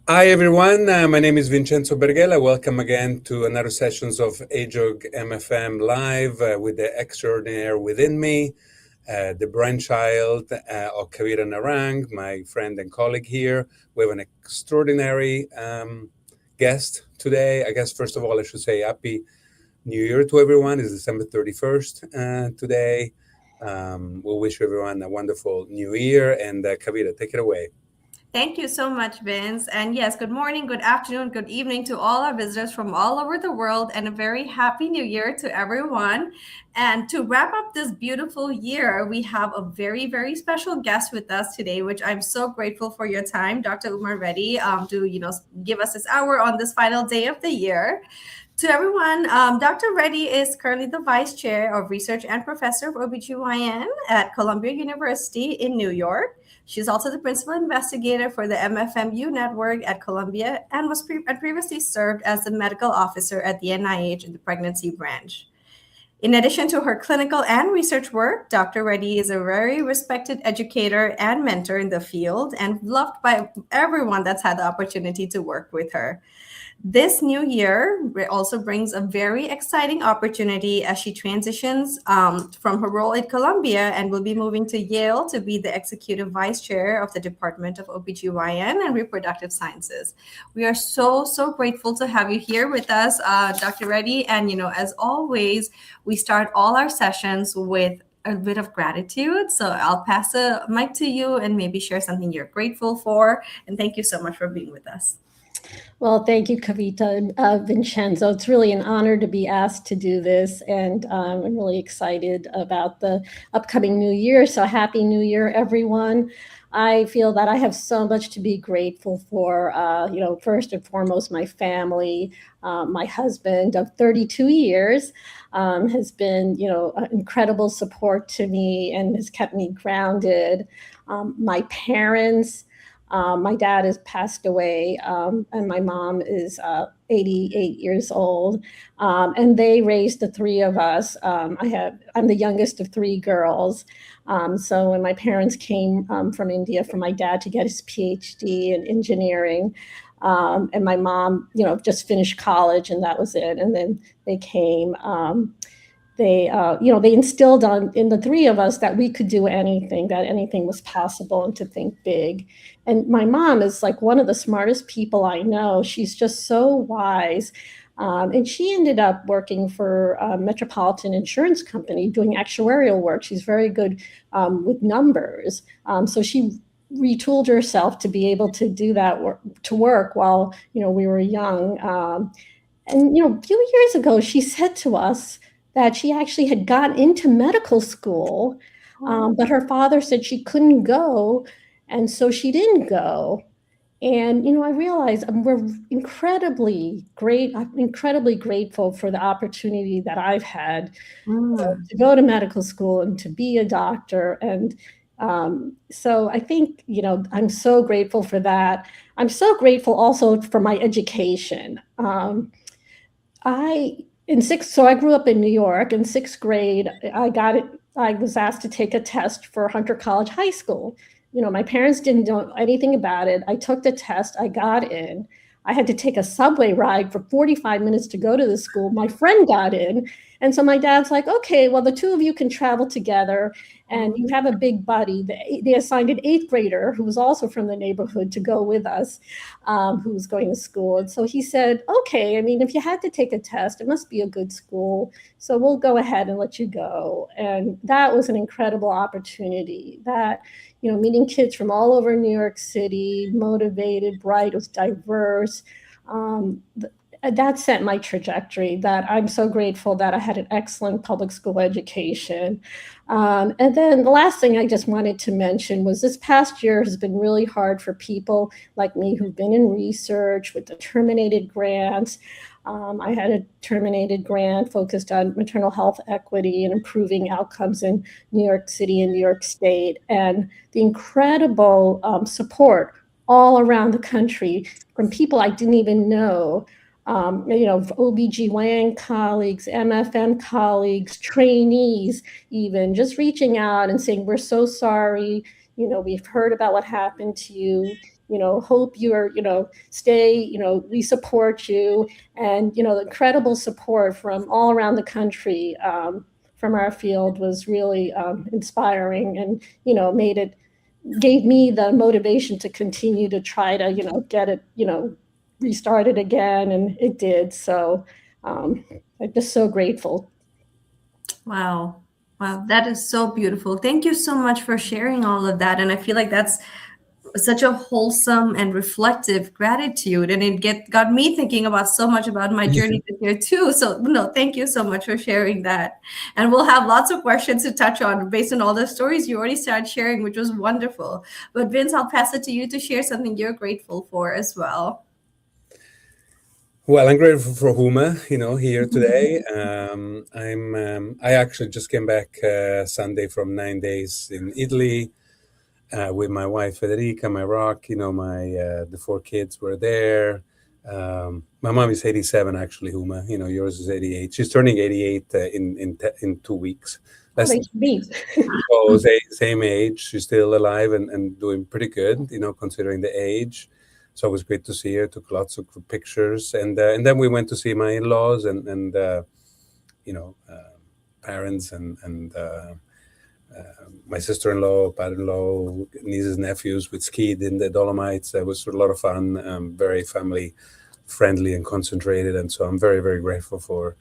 Hi everyone, my name is Vincenzo Berghella. Welcome again to another sessions of AJOG MFM Live with the Extraordinaire within me, the brainchild of Drs Narang, my friend and colleague here. We have an extraordinary guest today. I guess first of all I should say Happy New Year to everyone. It's December 31st today. We'll wish everyone a wonderful New Year, and Kavita, take it away. Thank you so much, Vince. And yes, good morning, good afternoon, good evening to all our visitors from all over the world, and a very happy new year to everyone. And to wrap up this beautiful year, we have a very, very special guest with us today, which I'm so grateful for your time, Dr. Uma Reddy, to give us this hour on this final day of the year. To everyone, Dr. Reddy is currently the Vice Chair of Research and Professor of OBGYN at Columbia University in New York. She's also the Principal Investigator for the MFMU Network at Columbia and and previously served as the Medical Officer at the NIH in the Pregnancy Branch. In addition to her clinical and research work, Dr. Reddy is a very respected educator and mentor in the field and loved by everyone that's had the opportunity to work with her. This new year also brings a very exciting opportunity as she transitions from her role at Columbia and will be moving to Yale to be the executive vice chair of the Department of OBGYN and Reproductive Sciences. We are so, so grateful to have you here with us, Dr. Reddy. And, as always, we start all our sessions with a bit of gratitude. So I'll pass the mic to you and maybe share something you're grateful for. And thank you so much for being with us. Well, thank you, Kavita and Vincenzo. It's really an honor to be asked to do this, and I'm really excited about the upcoming new year. So happy New Year, everyone. I feel that I have so much to be grateful for, first and foremost, my family. My husband of 32 years has been, an incredible support to me and has kept me grounded. My parents. My dad has passed away, and my mom is 88 years old, and they raised the three of us. I'm the youngest of three girls. So when my parents came from India for my dad to get his PhD in engineering, and my mom, just finished college, and that was it. And then they came. They instilled in the three of us that we could do anything, that anything was possible, and to think big. And my mom is like one of the smartest people I know. She's just so wise. And she ended up working for a Metropolitan Insurance Company doing actuarial work. She's very good with numbers. So she retooled herself to be able to do that work while, we were young. And, a few years ago, she said to us that she actually had gotten into medical school, but her father said she couldn't go, and so she didn't go. And, I realized we're incredibly great. I'm incredibly grateful for the opportunity that I've had to go to medical school and to be a doctor. And so I think, I'm so grateful for that. I'm so grateful also for my education. So I grew up in New York. In sixth grade, I was asked to take a test for Hunter College High School. My parents didn't know anything about it. I took the test. I got in. I had to take a subway ride for 45 minutes to go to the school. My friend got in. And so my dad's like, okay, well, the two of you can travel together and you have a big buddy. They assigned an eighth grader who was also from the neighborhood to go with us, who was going to school. And so he said, okay, if you had to take a test, it must be a good school. So we'll go ahead and let you go. And that was an incredible opportunity that, meeting kids from all over New York City, motivated, bright, it was diverse. That set my trajectory, that I'm so grateful that I had an excellent public school education. And then the last thing I just wanted to mention was this past year has been really hard for people like me who've been in research with the terminated grants. I had a terminated grant focused on maternal health equity and improving outcomes in New York City and New York State, and the incredible support all around the country from people I didn't even know. OBGYN colleagues, MFM colleagues, trainees, even just reaching out and saying, we're so sorry, we've heard about what happened to you. Hope you're, stay, we support you. And, the incredible support from all around the country from our field was really inspiring, and, gave me the motivation to continue to try to, get it, restart it again. And it did. So I'm just so grateful. Wow. Wow, that is so beautiful. Thank you so much for sharing all of that. And I feel like that's such a wholesome and reflective gratitude. And it got me thinking about so much about my journey this year too. So no, thank you so much for sharing that. And we'll have lots of questions to touch on based on all the stories you already started sharing, which was wonderful. But Vince, I'll pass it to you to share something you're grateful for as well. Well, I'm grateful for Uma, here today. I actually just came back Sunday from 9 days in Italy with my wife Federica, my rock. The 4 kids were there. My mom is 87, actually. Uma, yours is 88. She's turning 88 in 2 weeks. That's so same age. She's still alive and doing pretty good, considering the age. So it was great to see her. Took lots of pictures, and then we went to see my in-laws and parents and my sister-in-law, father-in-law, nieces, nephews. We skied in the Dolomites. It was a lot of fun. Very family-friendly and concentrated, and so I'm very, very grateful for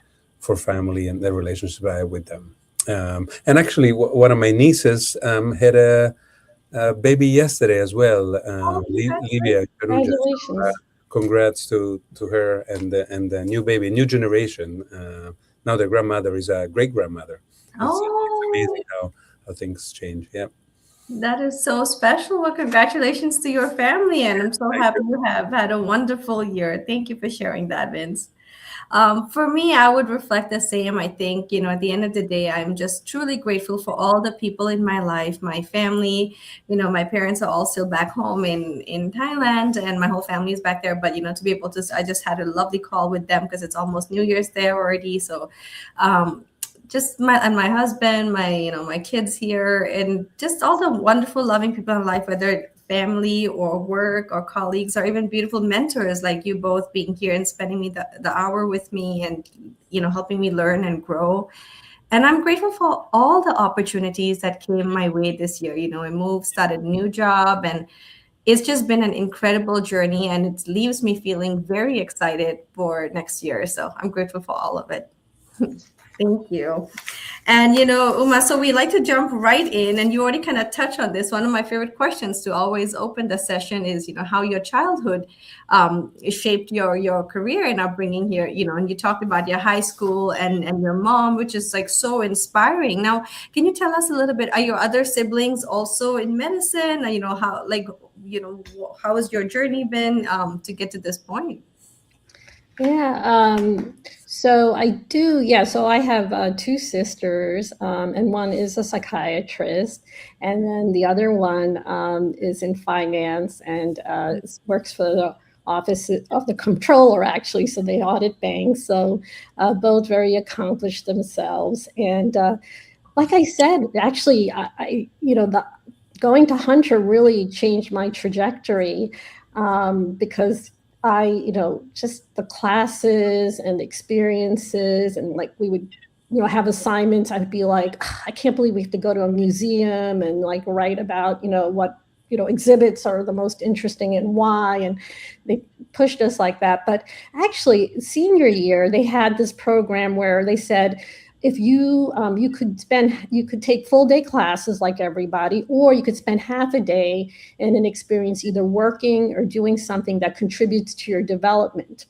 family and the relationship I have with them. And actually, one of my nieces had a baby yesterday as well, Livia. Congratulations! Congrats to her and the new baby, new generation. Now their grandmother is a great grandmother. It's amazing how things change. Yeah, that is so special. Well, congratulations to your family, and I'm so happy you have had a wonderful year. Thank you for sharing that, Vince. For me, I would reflect the same. I think, at the end of the day, I'm just truly grateful for all the people in my life, my family. My parents are all still back home in Thailand, and my whole family is back there. But, to be able to, I just had a lovely call with them because it's almost New Year's there already. So just my husband, my kids here, and just all the wonderful, loving people in life, whether family or work or colleagues or even beautiful mentors like you both being here and spending the hour with me and helping me learn and grow. And I'm grateful for all the opportunities that came my way this year. I moved, started a new job, and it's just been an incredible journey, and it leaves me feeling very excited for next year. So I'm grateful for all of it. Thank you. And, Uma, so we like to jump right in, and you already kind of touched on this. One of my favorite questions to always open the session is, how your childhood shaped your career and upbringing here, and you talked about your high school and your mom, which is like so inspiring. Now, can you tell us a little bit, are your other siblings also in medicine? How has your journey been to get to this point? Yeah. So I do. Yeah. So I have 2 sisters, and one is a psychiatrist, and then the other one is in finance and works for the office of the comptroller, actually. So they audit banks. So both very accomplished themselves. And like I said, actually, going to Hunter really changed my trajectory because just the classes and the experiences, and like we would, have assignments. I'd be like, I can't believe we have to go to a museum and like write about, what, exhibits are the most interesting and why. And they pushed us like that. But actually, senior year, they had this program where they said, if you could take full day classes like everybody, or you could spend half a day in an experience either working or doing something that contributes to your development.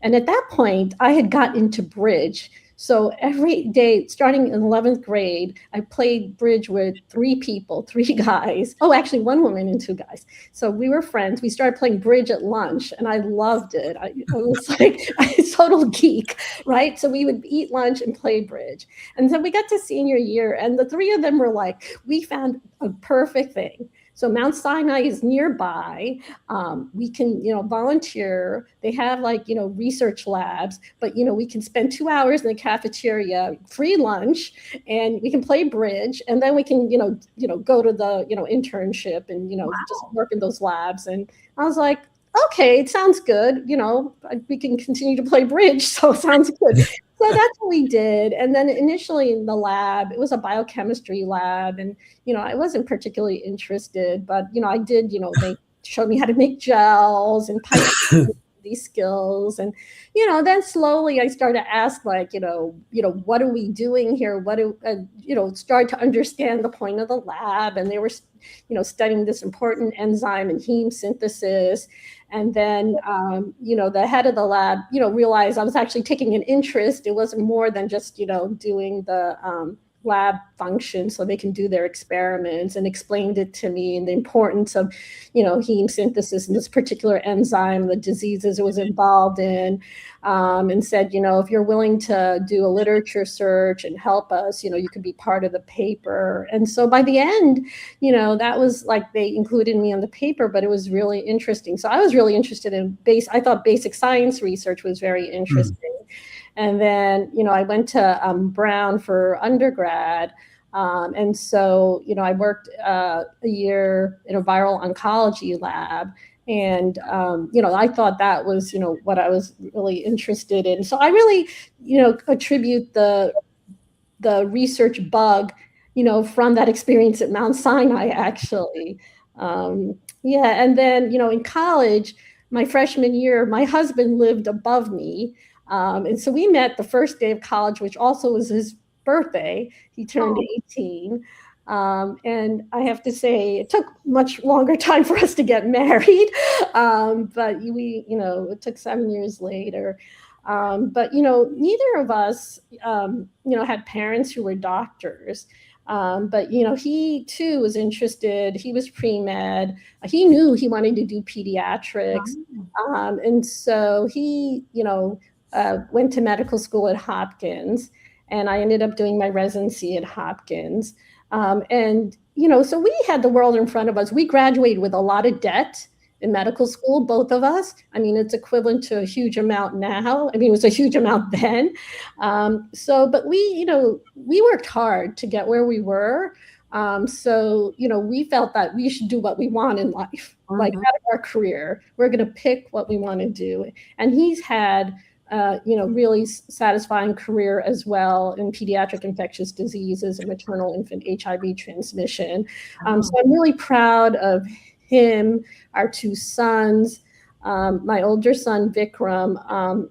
And at that point, I had got into bridge. So every day, starting in 11th grade, I played bridge with 3 people, 3 guys. Oh, actually 1 woman and 2 guys. So we were friends. We started playing bridge at lunch, and I loved it. I was like a total geek, right? So we would eat lunch and play bridge. And then we got to senior year, and the 3 of them were like, we found a perfect thing. So Mount Sinai is nearby. We can, volunteer. They have research labs, but, we can spend 2 hours in the cafeteria, free lunch, and we can play bridge. And then we can, go to the, internship and, just work in those labs. And I was like, okay, it sounds good. We can continue to play bridge. So it sounds good. So that's what we did. And then initially in the lab, it was a biochemistry lab. And, I wasn't particularly interested, but, I did, they showed me how to make gels and these skills. And, then slowly I started to ask, what are we doing here? Start to understand the point of the lab. And they were, studying this important enzyme and heme synthesis. And then, the head of the lab, realized I was actually taking an interest. It wasn't more than just, doing the lab function so they can do their experiments, and explained it to me and the importance of, heme synthesis and this particular enzyme, the diseases it was involved in, and said, if you're willing to do a literature search and help us, you could be part of the paper. And so by the end, that was like they included me on the paper, but it was really interesting. So I was really interested in I thought basic science research was very interesting. And then, I went to Brown for undergrad. And so, I worked a year in a viral oncology lab. And, I thought that was, what I was really interested in. So I really, attribute the research bug, from that experience at Mount Sinai, actually. And then, in college, my freshman year, my husband lived above me. And so we met the first day of college, which also was his birthday. He turned 18. And I have to say, it took much longer time for us to get married. But it took 7 years later. But, neither of us, had parents who were doctors. But, he too was interested. He was pre-med. He knew he wanted to do pediatrics. And so he, went to medical school at Hopkins, and I ended up doing my residency at Hopkins. And, so we had the world in front of us. We graduated with a lot of debt in medical school, both of us. I mean, it's equivalent to a huge amount now. I mean, it was a huge amount then. But we worked hard to get where we were. So, we felt that we should do what we want in life, like out of our career. We're going to pick what we want to do. And he's had really satisfying career as well in pediatric infectious diseases and maternal infant HIV transmission. So I'm really proud of him, our two sons. My older son, Vikram,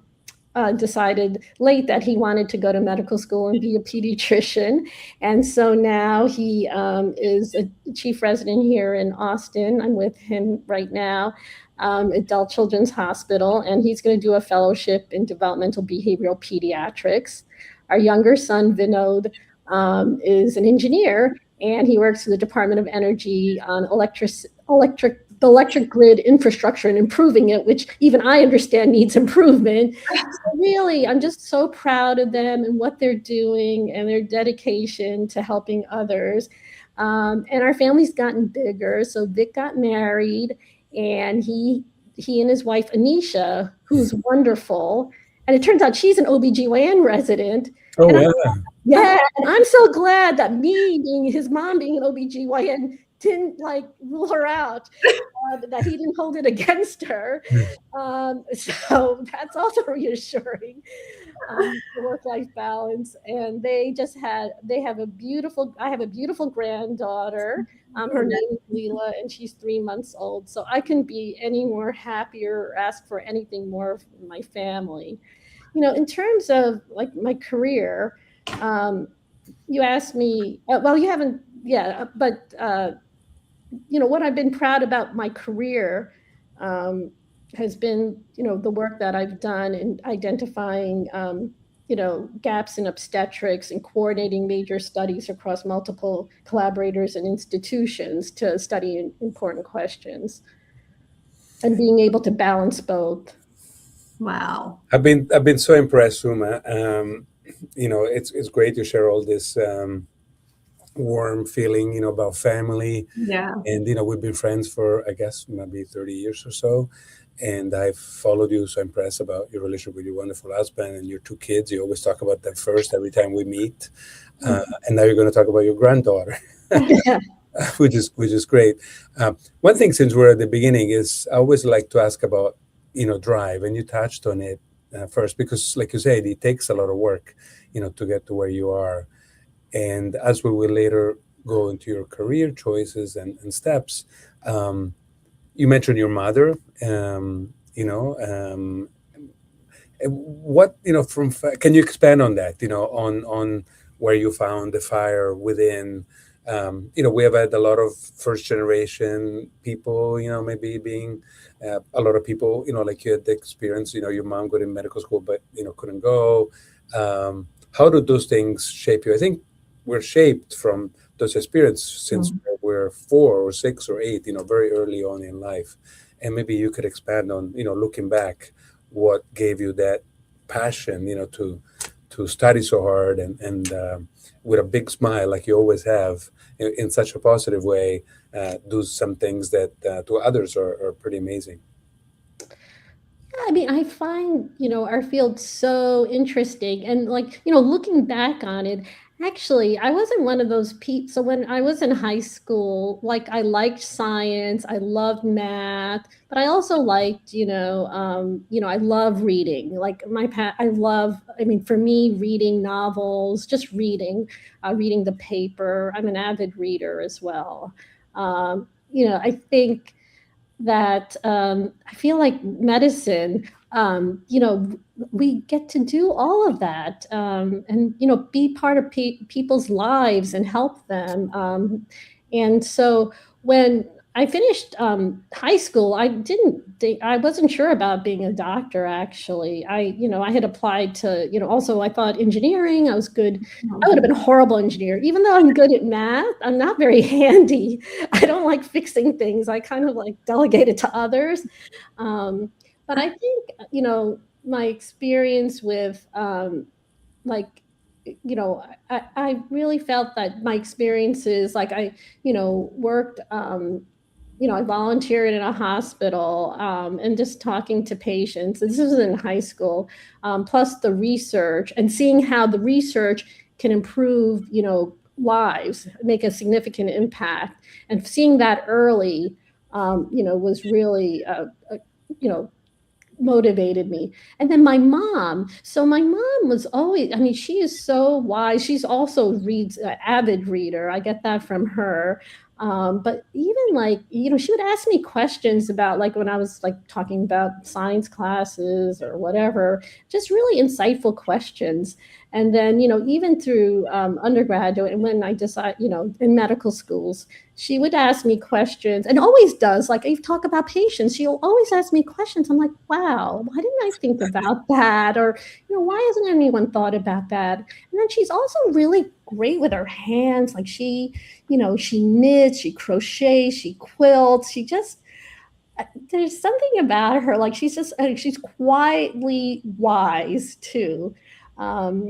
decided late that he wanted to go to medical school and be a pediatrician. And so now he is a chief resident here in Austin. I'm with him right now. Adult Children's Hospital, and he's going to do a fellowship in developmental behavioral pediatrics. Our younger son, Vinod, is an engineer, and he works for the Department of Energy on the electric grid infrastructure and improving it, which even I understand needs improvement. So really, I'm just so proud of them and what they're doing and their dedication to helping others. And our family's gotten bigger. So Vic got married, and he and his wife, Anisha, who's wonderful. And it turns out she's an OBGYN resident. Oh, and wow. And I'm so glad that his mom being an OBGYN didn't rule her out, that he didn't hold it against her. So that's also reassuring, the work-life balance. And I have a beautiful granddaughter. Her name is Leela, and she's 3 months old. So I couldn't be any more happier or ask for anything more from my family. In terms of my career, you asked me, well, you haven't, but what I've been proud about my career has been, the work that I've done in identifying, gaps in obstetrics and coordinating major studies across multiple collaborators and institutions to study important questions, and being able to balance both. Wow. I've been so impressed, Uma. It's great to share all this warm feeling, about family. Yeah. And, we've been friends for, I guess, maybe 30 years or so. And I've followed you, so impressed about your relationship with your wonderful husband and your two kids. You always talk about them first every time we meet. And now you're going to talk about your granddaughter, which is great. One thing, since we're at the beginning, is I always like to ask about, drive, and you touched on it first, because, like you said, it takes a lot of work, to get to where you are. And as we will later go into your career choices and steps, you mentioned your mother. What can you expand on that? On where you found the fire within. We have had a lot of first generation people. Maybe being a lot of people. Like you had the experience. Your mom got in medical school, but couldn't go. How do those things shape you? I think we're shaped from those experiences since we're 4 or 6 or 8. Very early on in life, and maybe you could expand on looking back, what gave you that passion, to study so hard and with a big smile, like you always have, in such a positive way, do some things that to others are pretty amazing. I mean, I find, our field so interesting. And like, looking back on it, actually, I wasn't one of those people. So when I was in high school, like I liked science, I loved math, but I also liked, I love reading. Like for me, reading novels, just reading the paper. I'm an avid reader as well. I think that I feel like medicine, we get to do all of that, and be part of people's lives and help them. And so when I finished high school, I wasn't sure about being a doctor. Actually, I had applied to, also I thought engineering. I was good. I would have been a horrible engineer, even though I'm good at math. I'm not very handy. I don't like fixing things. I kind of like delegate it to others. But I think, my experience with I really felt that my experiences, like I, worked, I volunteered in a hospital, and just talking to patients. This was in high school, plus the research and seeing how the research can improve, lives, make a significant impact. And seeing that early, was really, motivated me. And then my mom was always, she is so wise. She's also reads, avid reader. I get that from her. But even like, she would ask me questions about, like, when I was like talking about science classes or whatever, just really insightful questions. And then, even through undergraduate, and when I decided, in medical schools, she would ask me questions, and always does. Like, if you talk about patients, she'll always ask me questions. I'm like, wow, why didn't I think about that? Or, why hasn't anyone thought about that? And then she's also really great with her hands. Like she knits, she crochets, she quilts. There's something about her. Like she's quietly wise too.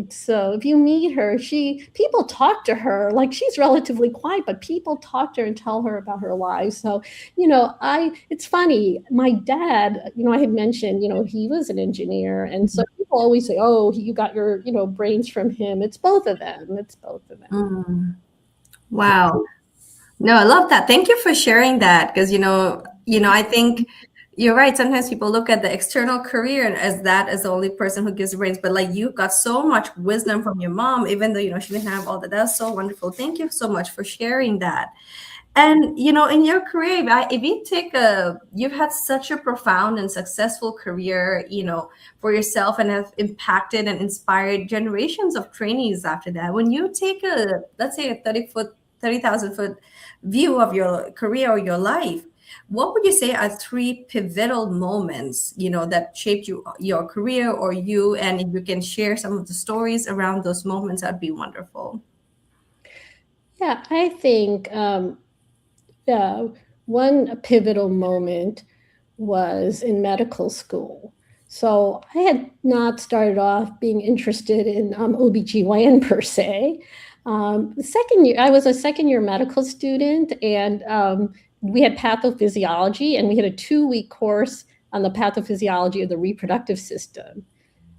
So if you meet her, people talk to her, like she's relatively quiet, but people talk to her and tell her about her life. So, it's funny. My dad, I had mentioned, he was an engineer. And so people always say, oh, you got your, brains from him. It's both of them. Wow. No, I love that. Thank you for sharing that. Because, I think you're right. Sometimes people look at the external career and as the only person who gives brains, but like you got so much wisdom from your mom, even though, she didn't have all that. That's so wonderful. Thank you so much for sharing that. And, in your career, if you've had such a profound and successful career, for yourself, and have impacted and inspired generations of trainees after that. When you take let's say a 30,000 foot view of your career or your life, what would you say are 3 pivotal moments, that shaped your career or you? And if you can share some of the stories around those moments, that'd be wonderful. Yeah, I think one pivotal moment was in medical school. So I had not started off being interested in OBGYN per se. The second year, I was a second-year medical student, and we had pathophysiology, and we had a 2-week course on the pathophysiology of the reproductive system.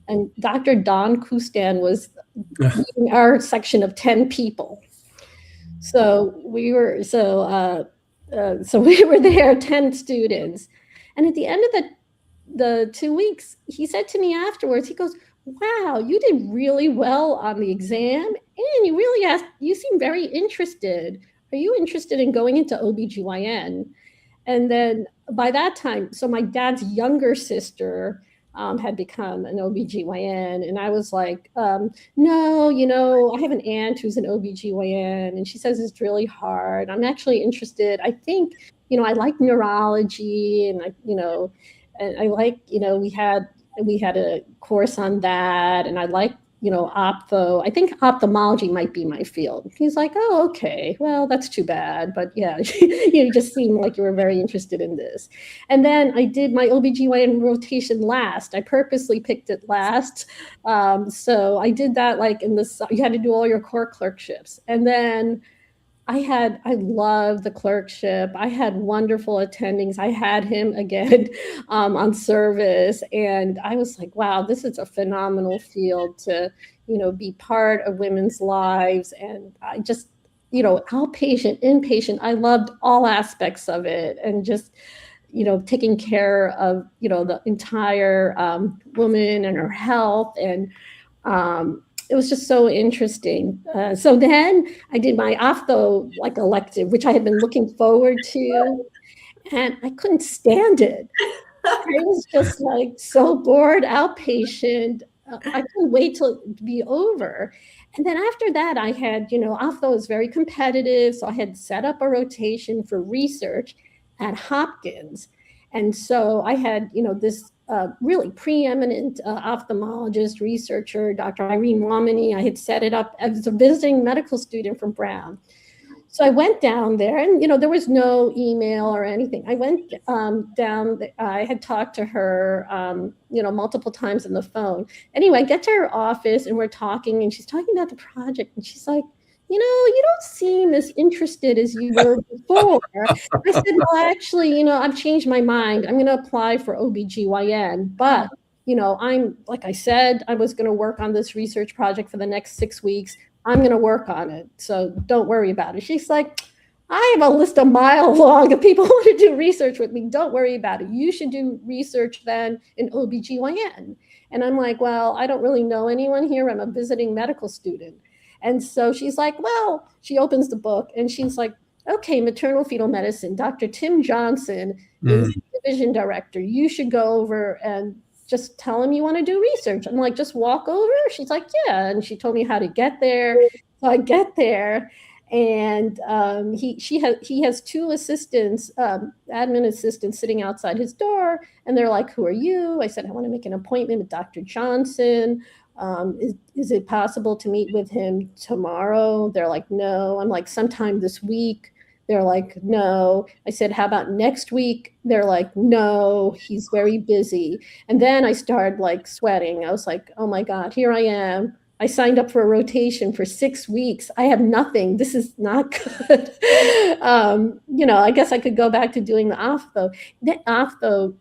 And Dr. Don Kustan was leading our section of 10 people. So we were there, 10 students. And at the end of the 2 weeks, he said to me afterwards, he goes, "Wow, you did really well on the exam, and you seem very interested. Are you interested in going into OBGYN?" And then by that time, so my dad's younger sister had become an OBGYN, and I was like, no, I have an aunt who's an OBGYN, and she says it's really hard. I'm actually interested. I think, I like neurology, and I like, we had a course on that, and I like, ophtho. I think ophthalmology might be my field. He's like, "Oh, okay. Well, that's too bad. But yeah, you just seemed like you were very interested in this." And then I did my OBGYN rotation last. I purposely picked it last. So I did that you had to do all your core clerkships. And then I loved the clerkship. I had wonderful attendings. I had him again on service. And I was like, wow, this is a phenomenal field to, be part of women's lives. And I just, outpatient, inpatient, I loved all aspects of it. And just, taking care of, the entire woman and her health. And it was just so interesting. So then I did my ophtho elective, which I had been looking forward to, and I couldn't stand it. I was just so bored, outpatient. I couldn't wait till it to be over. And then after that, I had, ophtho was very competitive. So I had set up a rotation for research at Hopkins. And so I had, this really preeminent ophthalmologist, researcher, Dr. Irene Womany. I had set it up as a visiting medical student from Brown. So I went down there, and, there was no email or anything. I went down, I had talked to her, multiple times on the phone. Anyway, I get to her office, and we're talking, and she's talking about the project, and she's like, "You don't seem as interested as you were before." I said, "Well, actually, I've changed my mind. I'm going to apply for OBGYN. But, I'm, like I said, I was going to work on this research project for the next 6 weeks. I'm going to work on it. So don't worry about it." She's like, "I have a list a mile long of people who want to do research with me. Don't worry about it. You should do research then in OBGYN." And I'm like, "Well, I don't really know anyone here. I'm a visiting medical student." And so she's like, "Well," she opens the book and she's like, "Okay, maternal fetal medicine, Dr. Tim Johnson is the division director. You should go over and just tell him you want to do research." I'm like, "Just walk over?" She's like, "Yeah." And she told me how to get there. So I get there, and he has 2 assistants, admin assistants sitting outside his door. And they're like, "Who are you?" I said, "I want to make an appointment with Dr. Johnson. Is it possible to meet with him tomorrow?" They're like, "No." I'm like, "Sometime this week?" They're like, "No." I said, "How about next week?" They're like, "No, he's very busy." And then I started sweating. I was like, "Oh my God, here I am. I signed up for a rotation for 6 weeks. I have nothing. This is not good." I guess I could go back to doing the ophtho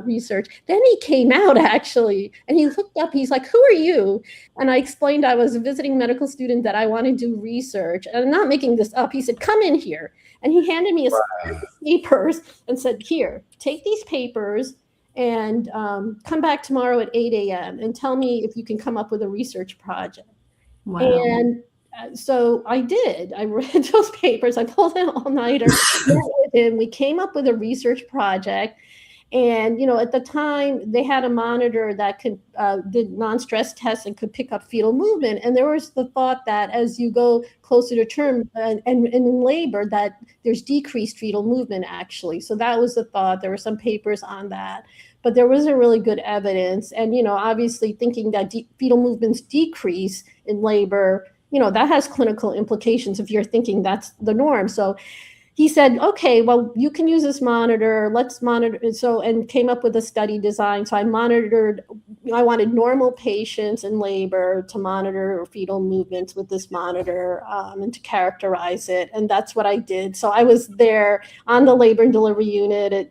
research. Then he came out actually, and he looked up. He's like, "Who are you?" And I explained I was a visiting medical student, that I want to do research. And I'm not making this up. He said, "Come in here." And he handed me a stack of papers and said, "Here, take these papers and come back tomorrow at 8 a.m. and tell me if you can come up with a research project." Wow. And so I did. I read those papers. I pulled an all-nighter, met with him. We came up with a research project. And, at the time, they had a monitor that did non-stress tests and could pick up fetal movement. And there was the thought that as you go closer to term and in labor, that there's decreased fetal movement, actually. So that was the thought. There were some papers on that. But there wasn't really good evidence. And, obviously thinking that fetal movements decrease in labor, that has clinical implications if you're thinking that's the norm. So he said, "Okay, well, you can use this monitor. Let's monitor." And came up with a study design. So I monitored I wanted normal patients in labor to monitor fetal movements with this monitor and to characterize it. And that's what I did. So I was there on the labor and delivery unit at,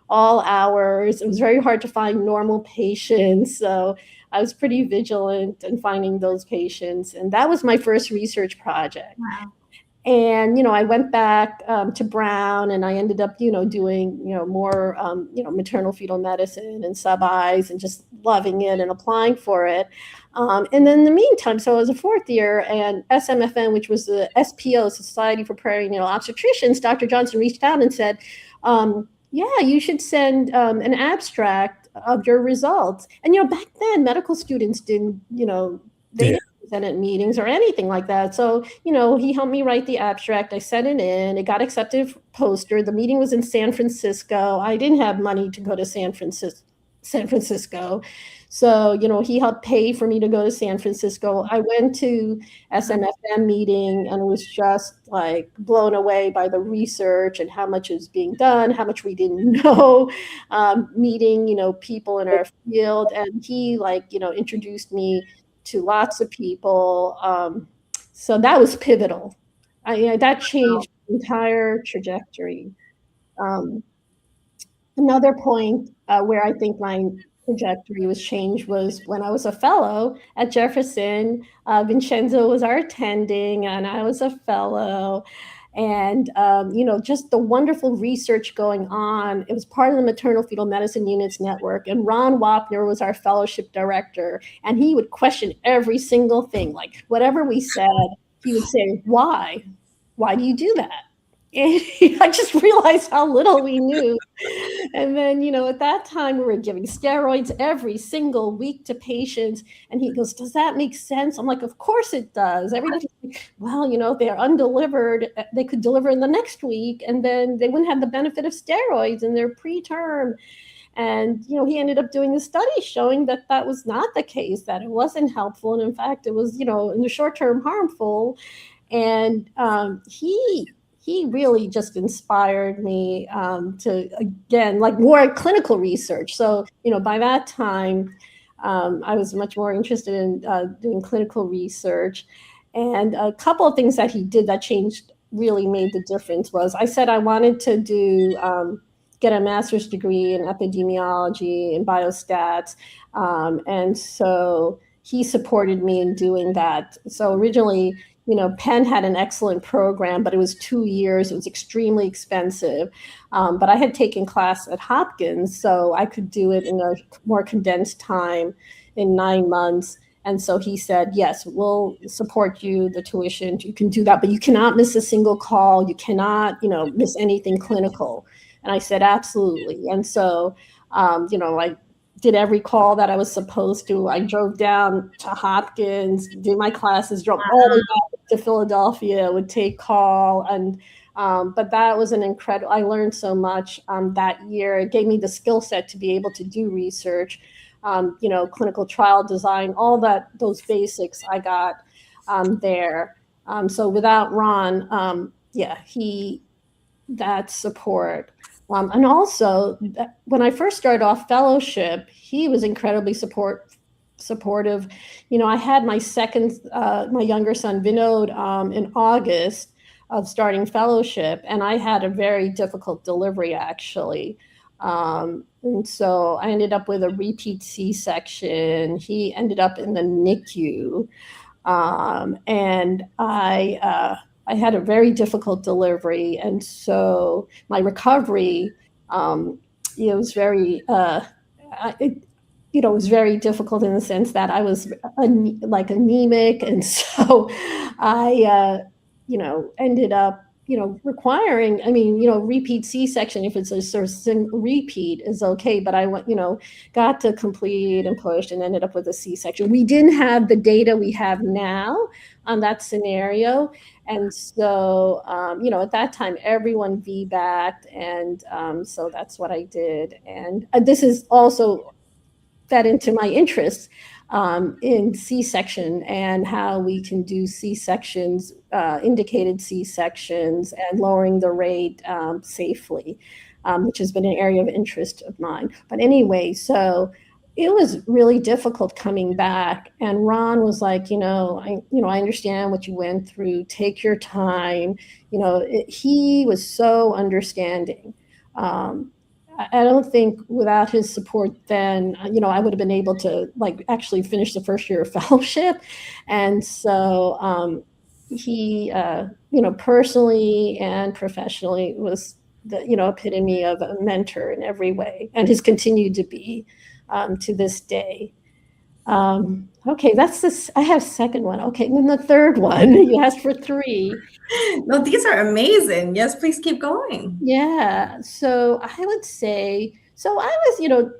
all hours. It was very hard to find normal patients. So I was pretty vigilant in finding those patients. And that was my first research project. Wow. And, I went back to Brown, and I ended up, doing, more, maternal fetal medicine and sub-Is and just loving it and applying for it. And then in the meantime, so I was a fourth year, and SMFN, which was the SPO, Society for Perinatal Obstetricians, Dr. Johnson reached out and said, yeah, you should send an abstract of your results. And, back then medical students didn't, they didn't present at meetings or anything like that. So, he helped me write the abstract. I sent it in. It got accepted for poster. The meeting was in San Francisco. I didn't have money to go to San Francisco. So, he helped pay for me to go to San Francisco. I went to SMFM meeting and was just like blown away by the research and how much is being done, how much we didn't know, meeting, people in our field. And he introduced me to lots of people. So that was pivotal. That changed the entire trajectory. Another point where I think my trajectory was changed was when I was a fellow at Jefferson. Vincenzo was our attending, and I was a fellow. And, just the wonderful research going on. It was part of the Maternal Fetal Medicine Units Network. And Ron Wapner was our fellowship director. And he would question every single thing. Like whatever we said, he would say, why? Why do you do that? And I just realized how little we knew. And then, at that time, we were giving steroids every single week to patients. And he goes, does that make sense? I'm like, of course it does. Everybody's like, well, if they're undelivered, they could deliver in the next week. And then they wouldn't have the benefit of steroids in their preterm. And, he ended up doing a study showing that that was not the case, that it wasn't helpful. And in fact, it was, in the short term harmful. And he really just inspired me to, again, like more clinical research. So, by that time, I was much more interested in doing clinical research. And a couple of things that he did that really made the difference was I said I wanted to get a master's degree in epidemiology and biostats. And so he supported me in doing that. So originally, Penn had an excellent program, but it was 2 years. It was extremely expensive. But I had taken class at Hopkins, so I could do it in a more condensed time in 9 months. And so he said, yes, we'll support you, the tuition. You can do that, but you cannot miss a single call. You cannot, miss anything clinical. And I said, absolutely. And so, I did every call that I was supposed to. I drove down to Hopkins, did my classes, drove all the way back to Philadelphia, would take call. And but that was an incredible, I learned so much that year. It gave me the skill set to be able to do research, clinical trial design, all those basics I got there. So without Ron, that support. And also, when I first started off fellowship, he was incredibly supportive. I had my younger son, Vinod, in August of starting fellowship, and I had a very difficult delivery, actually. And so I ended up with a repeat C-section. He ended up in the NICU. And I had a very difficult delivery, and so my recovery, was very, it was very difficult in the sense that I was anemic, and so I, ended up, requiring. Repeat C-section, if it's a sort of repeat, is okay, but I went, got to complete and pushed and ended up with a C-section. We didn't have the data we have now on that scenario. And so, at that time, everyone VBAC'd, and so that's what I did. And this is also fed into my interests in C-section and how we can do C-sections, indicated C-sections, and lowering the rate safely, which has been an area of interest of mine. But anyway, so it was really difficult coming back. And Ron was like, I understand what you went through. Take your time. He was so understanding. I don't think without his support then, I would have been able to actually finish the first year of fellowship. And so he, personally and professionally was the, epitome of a mentor in every way, and has continued to be to this day. Okay, that's this. I have second one. Okay, and then the third one, you asked for three. No, these are amazing. Yes, please keep going. Yeah, so I would say, so I was,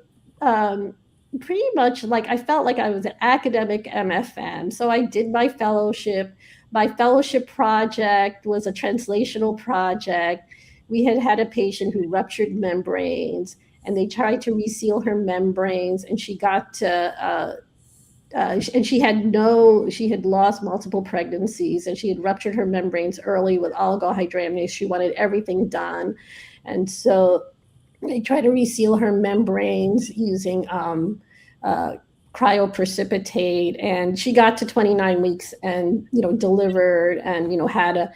pretty much I felt like I was an academic MFM. So I did my fellowship. My fellowship project was a translational project. We had a patient who ruptured membranes, and they tried to reseal her membranes, and she got to, and she had lost multiple pregnancies, and she had ruptured her membranes early with oligohydramnios. She wanted everything done. And so they tried to reseal her membranes using cryoprecipitate, and she got to 29 weeks and, delivered and, had a,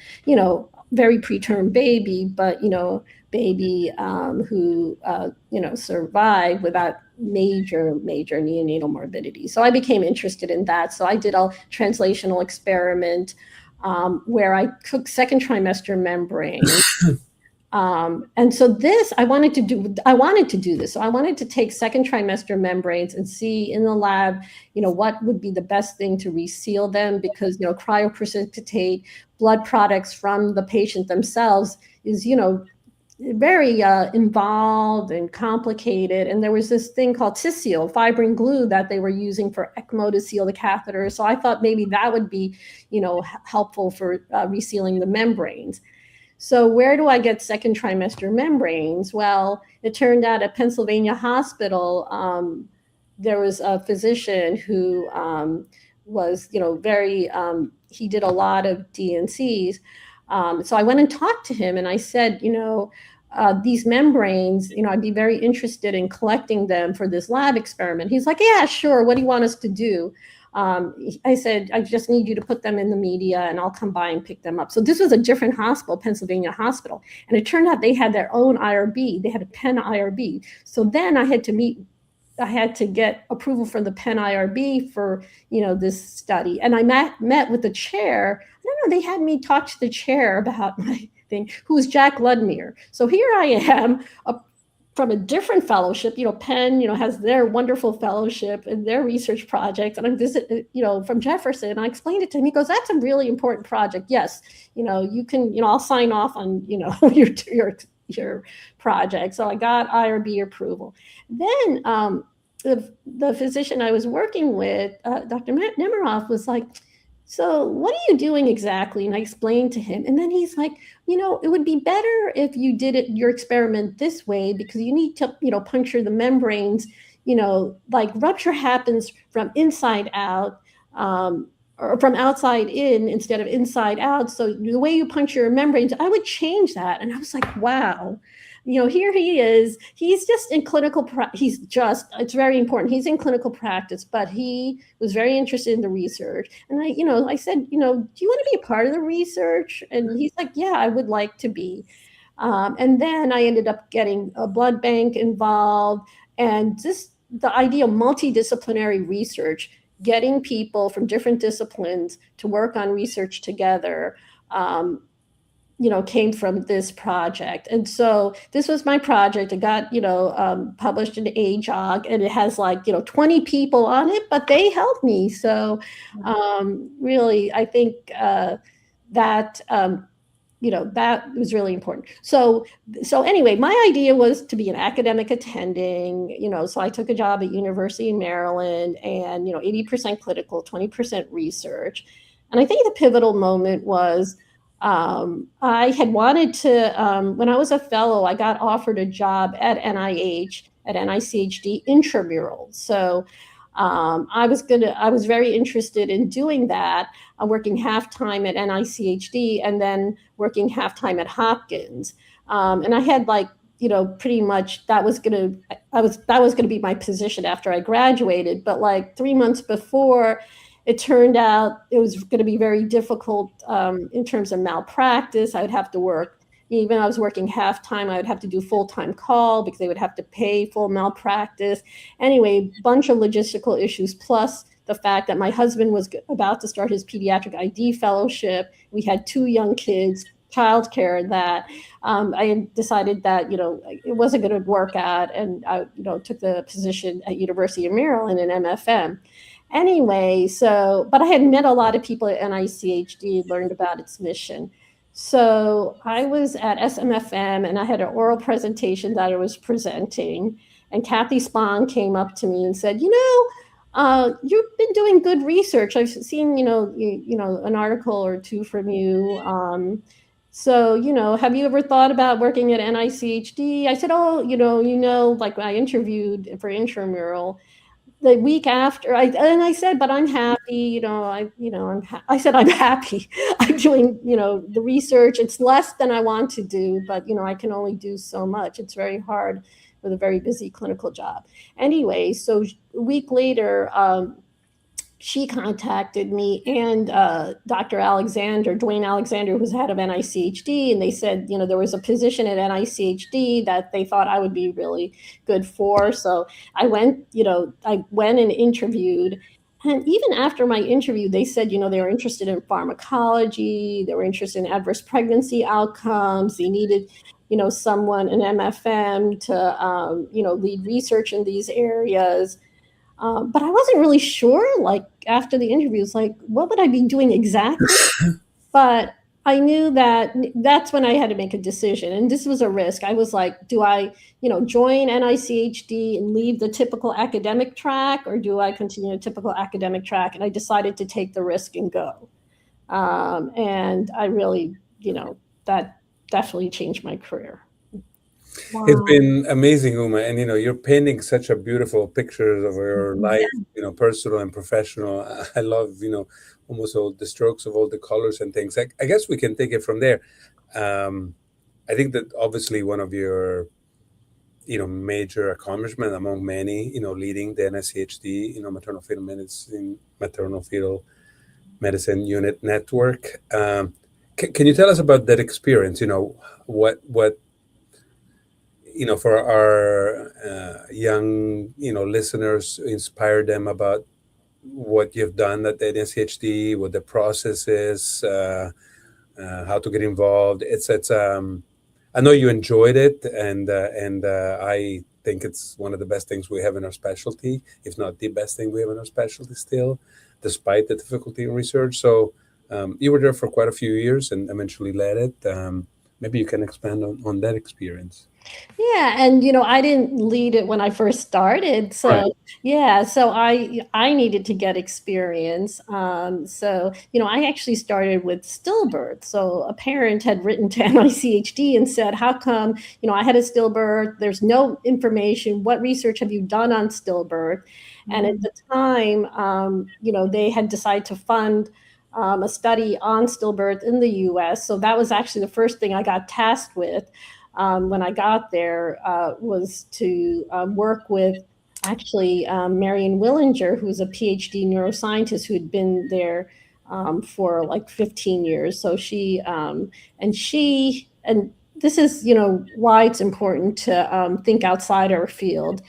very preterm baby, but, baby who, survived without major neonatal morbidity. So I became interested in that. So I did a translational experiment where I took second trimester membranes. And so I wanted to do this. So I wanted to take second trimester membranes and see in the lab, what would be the best thing to reseal them, because, cryoprecipitate blood products from the patient themselves is, very involved and complicated. And there was this thing called Tisseel, fibrin glue, that they were using for ECMO to seal the catheter. So I thought maybe that would be, helpful for resealing the membranes. So where do I get second trimester membranes? Well, it turned out at Pennsylvania Hospital, there was a physician who was, very, he did a lot of DNCs. So I went and talked to him, and I said, these membranes, I'd be very interested in collecting them for this lab experiment. He's like, yeah, sure. What do you want us to do? I said, I just need you to put them in the media, and I'll come by and pick them up. So this was a different hospital, Pennsylvania Hospital. And it turned out they had their own IRB. They had a Penn IRB. So then I had to get approval from the Penn IRB for, this study. And I met with the chair. I don't know, they had me talk to the chair about my thing, who was Jack Ludmere. So here I am, from a different fellowship. Penn, has their wonderful fellowship and their research projects. And I'm from Jefferson. I explained it to him. He goes, that's a really important project. Yes, you can, I'll sign off on, your project. So I got IRB approval. Then the physician I was working with, Dr. Nemiroff, was like, so what are you doing exactly? And I explained to him. And then he's like, it would be better if you did your experiment this way, because you need to, puncture the membranes, rupture happens from inside out, or from outside in instead of inside out. So the way you puncture your membranes, I would change that. And I was like, wow. Here he is. He's just in clinical. It's very important. He's in clinical practice, but he was very interested in the research. And I said, do you want to be a part of the research? And he's like, yeah, I would like to be. And then I ended up getting a blood bank involved, and the idea of multidisciplinary research, getting people from different disciplines to work on research together, came from this project. And so this was my project. It got, published in AJOG, and it has 20 people on it, but they helped me. So really, I think that was really important. So anyway, my idea was to be an academic attending, so I took a job at University in Maryland, and, 80% clinical, 20% research. And I think the pivotal moment was, I had wanted to, when I was a fellow, I got offered a job at NIH, at NICHD intramural. So I was very interested in doing that, working half-time at NICHD and then working half-time at Hopkins. And I had pretty much that was going to be my position after I graduated. But like 3 months before, it turned out it was going to be very difficult in terms of malpractice. I would have to work, even I was working half-time, I would have to do full-time call because they would have to pay full malpractice. Anyway, bunch of logistical issues, plus the fact that my husband was about to start his pediatric ID fellowship. We had 2 young kids, childcare, and that I decided that it wasn't going to work out, and I took the position at University of Maryland in MFM. Anyway, but I had met a lot of people at NICHD, learned about its mission. So I was at SMFM and I had an oral presentation that I was presenting, and Kathy Spahn came up to me and said, you've been doing good research. I've seen, an article or 2 from you. So, have you ever thought about working at NICHD? I said, like I interviewed for intramural the week after. I said, but I'm happy. I said, I'm happy. I'm doing, the research. It's less than I want to do, but, I can only do so much. It's very hard with a very busy clinical job. Anyway, so a week later, she contacted me and Dr. Dwayne Alexander, who's head of NICHD, and they said, there was a position at NICHD that they thought I would be really good for. So I went and interviewed. And even after my interview, they said, they were interested in pharmacology, they were interested in adverse pregnancy outcomes, they needed, someone, an MFM to, lead research in these areas. But I wasn't really sure, like after the interviews, like what would I be doing exactly? But I knew that that's when I had to make a decision. And this was a risk. I was like, do I, join NICHD and leave the typical academic track, or do I continue a typical academic track? And I decided to take the risk and go. And I really, that definitely changed my career. Wow. It's been amazing, Uma, and you're painting such a beautiful picture of your life, personal and professional. I love, almost all the strokes of all the colors and things. I guess we can take it from there. I think that obviously one of your, major accomplishment among many, leading the NICHD, maternal fetal medicine unit network. Can you tell us about that experience? What for our young, listeners, inspire them about what you've done at the NICHD, what the process is, how to get involved. I know you enjoyed it, and I think it's one of the best things we have in our specialty, if not the best thing we have in our specialty still, despite the difficulty in research. So you were there for quite a few years and eventually led it. Maybe you can expand on that experience. Yeah. And, I didn't lead it when I first started. So, right. Yeah. So I needed to get experience. So, I actually started with stillbirth. So a parent had written to NICHD and said, how come, I had a stillbirth, there's no information. What research have you done on stillbirth? Mm-hmm. And at the time, they had decided to fund a study on stillbirth in the US. So that was actually the first thing I got tasked with. When I got there, was to work with actually Marion Willinger, who's a PhD neuroscientist who had been there for like 15 years. So and this is, why it's important to think outside our field.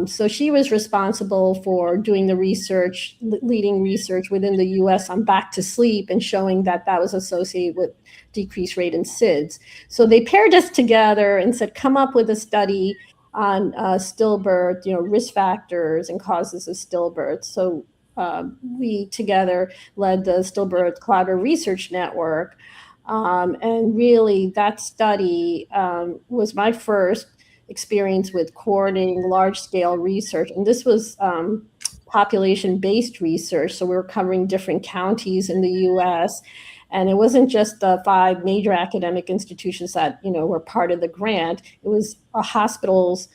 So she was responsible for doing the research, leading research within the US on back to sleep and showing that was associated with decreased rate in SIDS. So they paired us together and said, come up with a study on stillbirth, risk factors and causes of stillbirth. So we together led the Stillbirth Collaborative Research Network. And really that study was my first experience with coordinating large-scale research. And this was population-based research. So we were covering different counties in the US. And it wasn't just the 5 major academic institutions that, were part of the grant. It was hospitals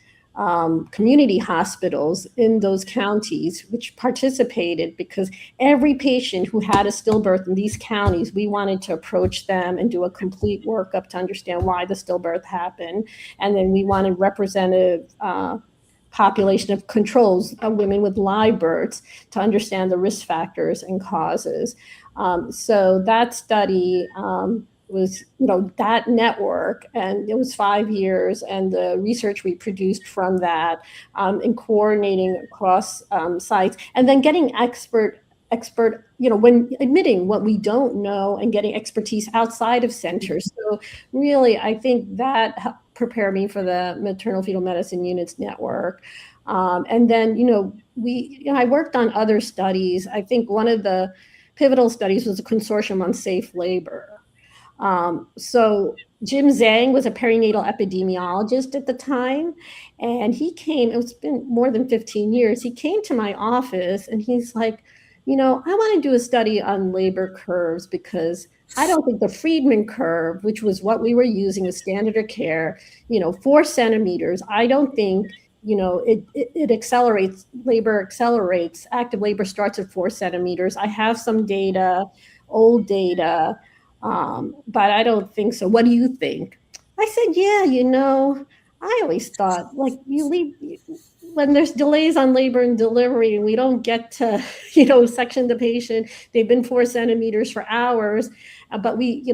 community hospitals in those counties, which participated, because every patient who had a stillbirth in these counties, we wanted to approach them and do a complete workup to understand why the stillbirth happened. And then we wanted representative population of controls, women with live births, to understand the risk factors and causes. So that study was, that network, and it was 5 years, and the research we produced from that, and coordinating across sites, and then getting expert, when admitting what we don't know and getting expertise outside of centers. So really, I think that helped prepare me for the maternal fetal medicine units network. And then, I worked on other studies. I think one of the pivotal studies was a consortium on safe labor. So Jim Zhang was a perinatal epidemiologist at the time, and he came, it's been more than 15 years, he came to my office and he's like, I want to do a study on labor curves, because I don't think the Friedman curve, which was what we were using as standard of care, 4 centimeters, I don't think, it accelerates, labor accelerates, active labor starts at 4 centimeters. I have some data, old data, but I don't think so. What do you think? I said, yeah, I always thought, like, you leave, when there's delays on labor and delivery and we don't get to, section the patient, they've been 4 centimeters for hours, but we,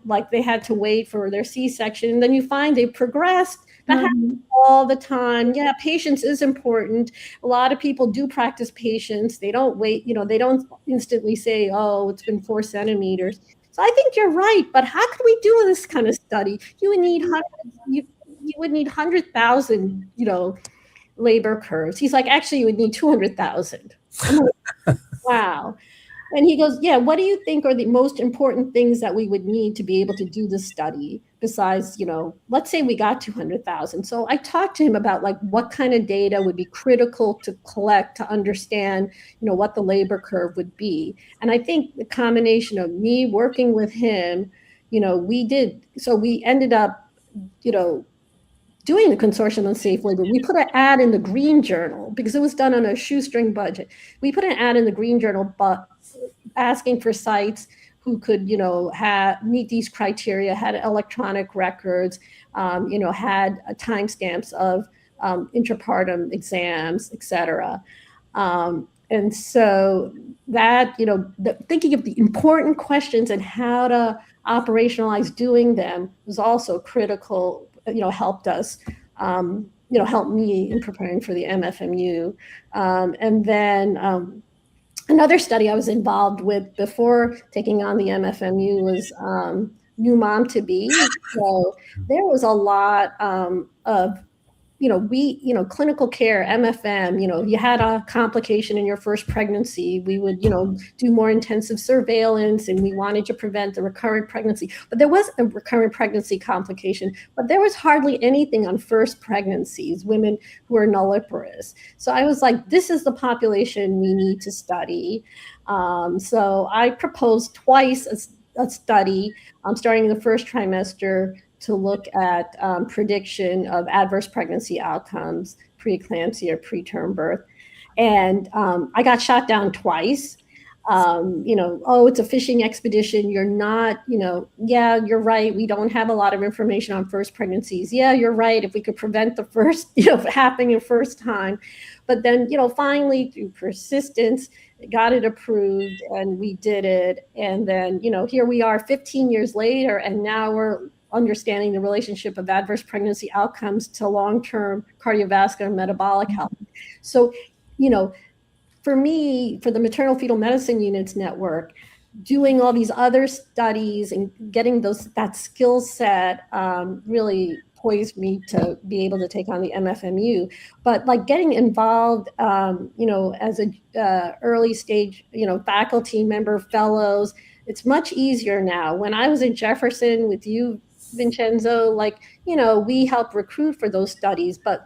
like they had to wait for their C-section, and then you find they progressed. That happens all the time. Yeah, patience is important. A lot of people do practice patience. They don't wait, they don't instantly say, oh, it's been 4 centimeters. So I think you're right, but how could we do this kind of study? You would need you would need 100,000, labor curves. He's like, actually, you would need 200,000. Like, wow. And he goes, yeah, what do you think are the most important things that we would need to be able to do this study besides, let's say we got 200,000. So I talked to him about, like, what kind of data would be critical to collect to understand, what the labor curve would be. And I think the combination of me working with him, we ended up, doing the consortium on safe labor. We put an ad in the Green Journal because it was done on a shoestring budget. We put an ad in the Green Journal, but asking for sites who could, meet these criteria, had electronic records, had timestamps of intrapartum exams, et cetera. And so that, thinking of the important questions and how to operationalize doing them was also critical, helped us, helped me in preparing for the MFMU. And then another study I was involved with before taking on the MFMU was New Mom to Be. So there was a lot of, clinical care, MFM, if you had a complication in your first pregnancy, we would, do more intensive surveillance, and we wanted to prevent the recurrent pregnancy. But there was a recurrent pregnancy complication, but there was hardly anything on first pregnancies, women who are nulliparous. So I was like, this is the population we need to study. So I proposed twice a study, starting in the first trimester, to look at prediction of adverse pregnancy outcomes, preeclampsia, preterm birth. And I got shot down twice. It's a fishing expedition. You're not, yeah, you're right. We don't have a lot of information on first pregnancies. Yeah, you're right. If we could prevent the first, happening the first time. But then, finally, through persistence, got it approved, and we did it. And then, here we are 15 years later, and now we're understanding the relationship of adverse pregnancy outcomes to long-term cardiovascular and metabolic health. So, for me, for the maternal fetal medicine units network, doing all these other studies and getting that skill set really poised me to be able to take on the MFMU. But like getting involved, as a early stage, faculty member, fellows, it's much easier now. When I was in Jefferson with you, Vincenzo, we helped recruit for those studies, but,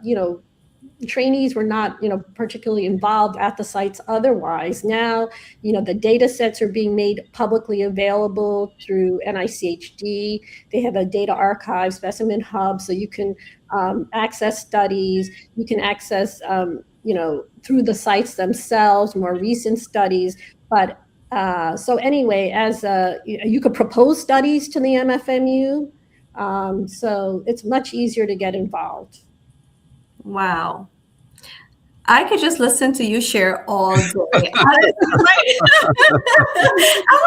trainees were not, particularly involved at the sites otherwise. Now, the data sets are being made publicly available through NICHD. They have a data archive, specimen hub, so you can access studies. You can access, through the sites themselves, more recent studies. But so anyway, as you could propose studies to the MFMU. So it's much easier to get involved. Wow. I could just listen to you share all day. I'm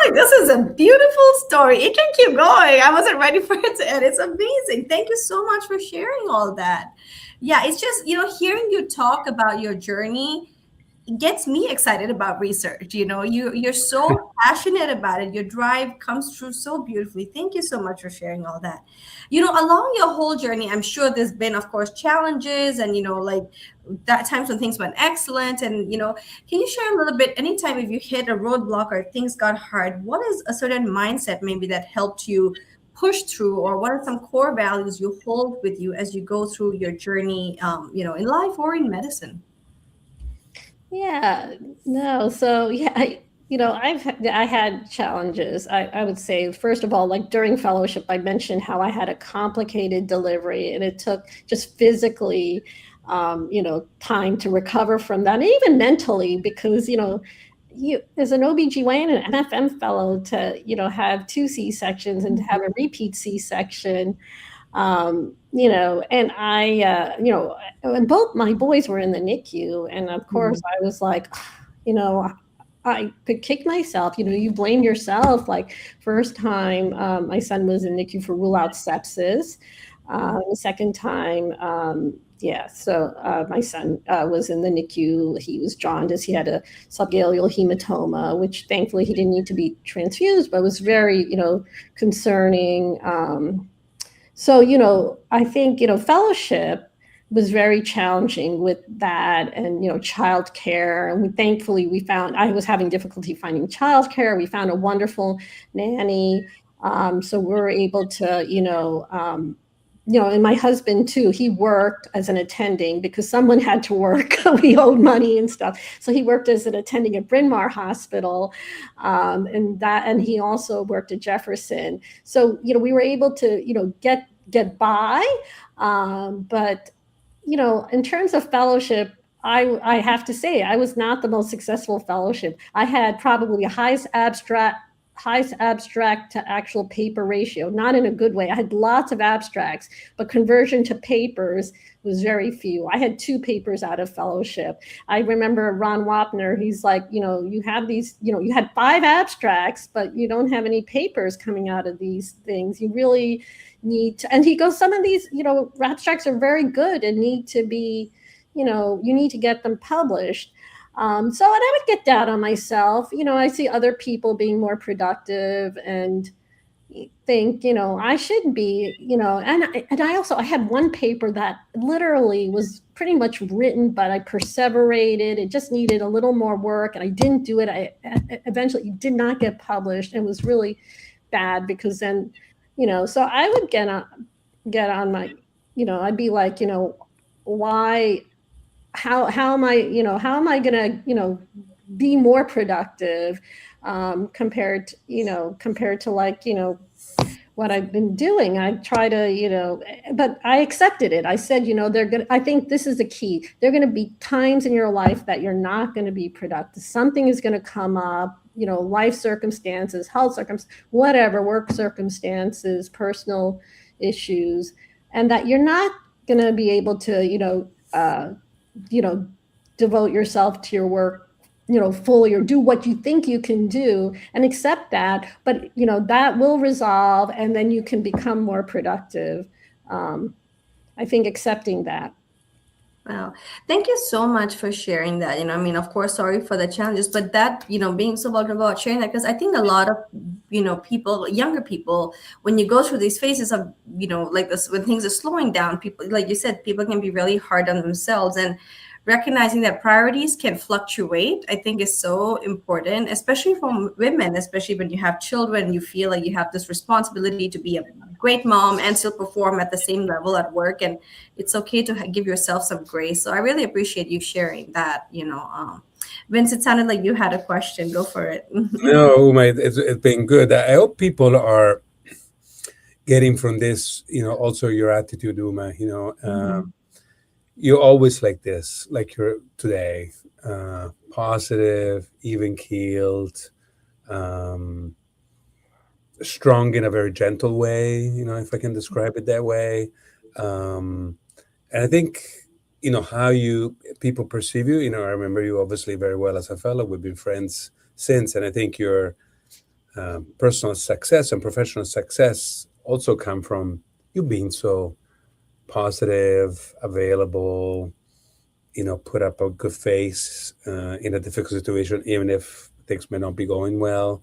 like, this is a beautiful story. It can keep going. I wasn't ready for it to end. It's amazing. Thank you so much for sharing all that. Yeah, it's just, hearing you talk about your journey, it gets me excited about research. You're so passionate about it. Your drive comes through so beautifully. Thank you so much for sharing all that. Along your whole journey, I'm sure there's been, of course, challenges and, like that times when things went excellent. And, can you share a little bit, anytime if you hit a roadblock or things got hard, what is a certain mindset maybe that helped you push through, or what are some core values you hold with you as you go through your journey, in life or in medicine? Yeah, no. So yeah, I had challenges. I would say, first of all, like during fellowship, I mentioned how I had a complicated delivery, and it took just physically, time to recover from that, and even mentally, because you as an OBGYN and an MFM fellow to have 2 C-sections and to have a repeat C-section. And I, and both my boys were in the NICU. And of course I was like, I could kick myself, you blame yourself. Like first time, my son was in NICU for rule out sepsis. The second time, my son was in the NICU. He was jaundiced. He had a subgaleal hematoma, which thankfully he didn't need to be transfused, but was very, concerning. So, I think, fellowship was very challenging with that, and, childcare. And thankfully I was having difficulty finding childcare. We found a wonderful nanny. So we were able to, and my husband too, he worked as an attending because someone had to work. We owed money and stuff. So he worked as an attending at Bryn Mawr Hospital. And he also worked at Jefferson. So, we were able to, get by. But, in terms of fellowship, I have to say, I was not the most successful fellowship. I had probably a highest abstract to actual paper ratio, not in a good way. I had lots of abstracts, but conversion to papers was very few. I had 2 papers out of fellowship. I remember Ron Wapner, he's like, you have these, you had 5 abstracts, but you don't have any papers coming out of these things. You really need to, and he goes, some of these, abstracts are very good and need to be, you need to get them published. So, and I would get down on myself. I see other people being more productive and think, I should be, and I had one paper that literally was pretty much written, but I perseverated. It just needed a little more work and I didn't do it. I eventually did not get published. It was really bad because then, so I would get on my, I'd be like, why, how am I going to, be more productive compared to like, what I've been doing. I try to, but I accepted it. I said, I think this is the key. There are going to be times in your life that you're not going to be productive. Something is going to come up, life circumstances, health circumstances, whatever, work circumstances, personal issues, and that you're not going to be able to, devote yourself to your work, fully, or do what you think you can do, and accept that. But, that will resolve and then you can become more productive. I think accepting that. Wow. Thank you so much for sharing that. Of course, sorry for the challenges, but that, being so vulnerable about sharing that, because I think a lot of, people, younger people, when you go through these phases of, like this, when things are slowing down, people, like you said, people can be really hard on themselves. And recognizing that priorities can fluctuate, I think is so important, especially from women, especially when you have children, you feel like you have this responsibility to be a great mom and still perform at the same level at work. And it's okay to give yourself some grace. So I really appreciate you sharing that, Vince, it sounded like you had a question. Go for it. No, Uma, it's been good. I hope people are getting from this, also your attitude, Uma. You're always like this, like you're today, positive, even keeled, strong in a very gentle way, if I can describe it that way. And I think, how people perceive you, I remember you obviously very well as a fellow. We've been friends since. And I think your personal success and professional success also come from you being so positive, available, put up a good face in a difficult situation, even if things may not be going well.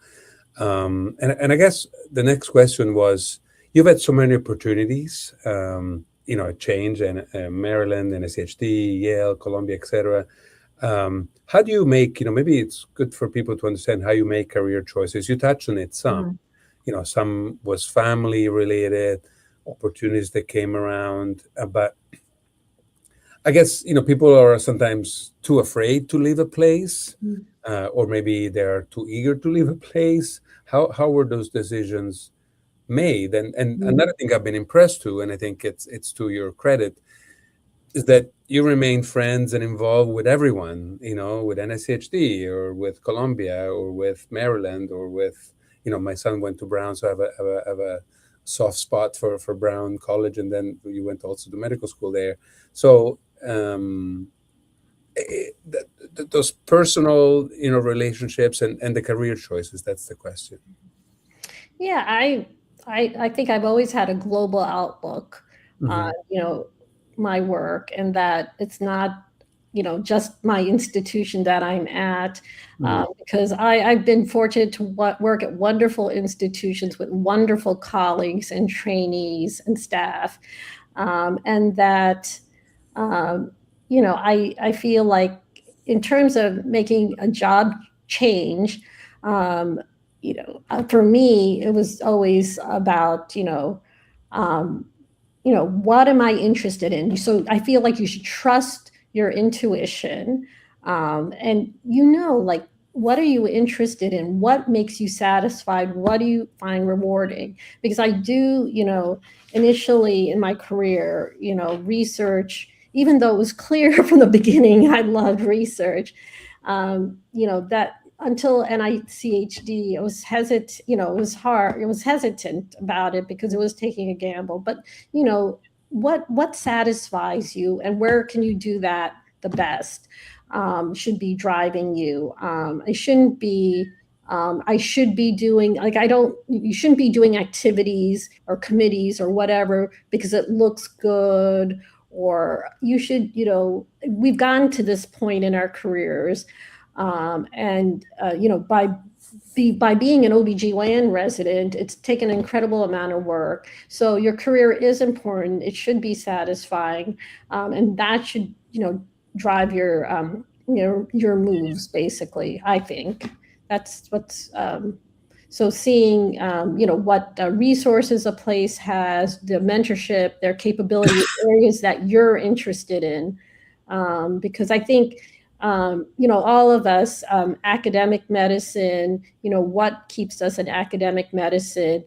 And I guess the next question was, you've had so many opportunities, a change in Maryland, NSHD, Yale, Columbia, etc. How do you make, maybe it's good for people to understand how you make career choices. You touched on it some, some was family related, opportunities that came around, but I guess, people are sometimes too afraid to leave a place, or maybe they're too eager to leave a place. How were those decisions made? And another thing I've been impressed to, and I think it's to your credit, is that you remain friends and involved with everyone, with NSHD or with Columbia or with Maryland or with, my son went to Brown, so I have a soft spot for Brown College, and then you went also to medical school there. So those personal, relationships and the career choices, that's the question. Yeah, I think I've always had a global outlook on, my work, and that it's not, just my institution that I'm at, because I've been fortunate to work at wonderful institutions with wonderful colleagues and trainees and staff, and that, I feel like in terms of making a job change, for me, it was always about, what am I interested in? So I feel like you should trust your intuition, and like, what are you interested in? What makes you satisfied? What do you find rewarding? Because I do, initially in my career, research, even though it was clear from the beginning I loved research, that until NICHD, it was hesitant, it was hard, it was hesitant about it because it was taking a gamble. But, what satisfies you and where can you do that the best, should be driving you. I shouldn't be, I should be doing, like, you shouldn't be doing activities or committees or whatever because it looks good, or you should, we've gotten to this point in our careers. And by being an OBGYN resident, it's taken an incredible amount of work. So your career is important. It should be satisfying. And that should, drive your moves, basically, I think. That's what's, so seeing, what resources a place has, the mentorship, their capability areas that you're interested in. Because I think, all of us, academic medicine, what keeps us in academic medicine,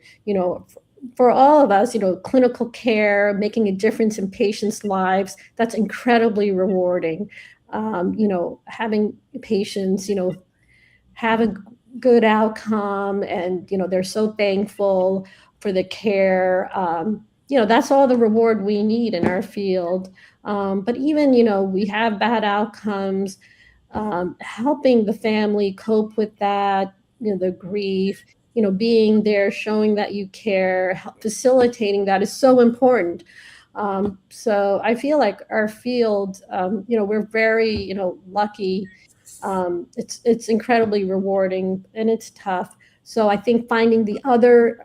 for all of us, clinical care, making a difference in patients' lives, that's incredibly rewarding. Having patients, have a good outcome, and, they're so thankful for the care. That's all the reward we need in our field. But even, we have bad outcomes, helping the family cope with that, the grief, being there, showing that you care, facilitating that is so important. So I feel like our field, we're very, lucky. It's incredibly rewarding, and it's tough. So I think finding the other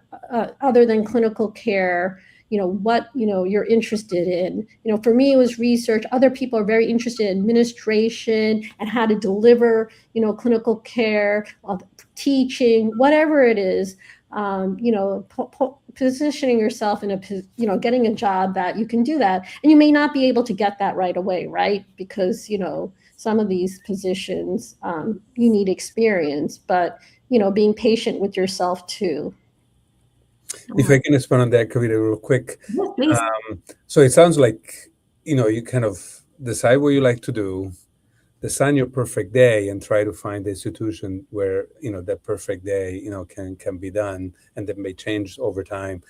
than clinical care, what, you're interested in. For me, it was research. Other people are very interested in administration and how to deliver, clinical care, teaching, whatever it is. Positioning yourself in getting a job that you can do that. And you may not be able to get that right away, right? Because, some of these positions, you need experience, but, being patient with yourself too. If I can expand on that, Kavita, real quick. Yes, please. So it sounds like, you kind of decide what you like to do, design your perfect day, and try to find the institution where, that perfect day, can be done, and that may change over time.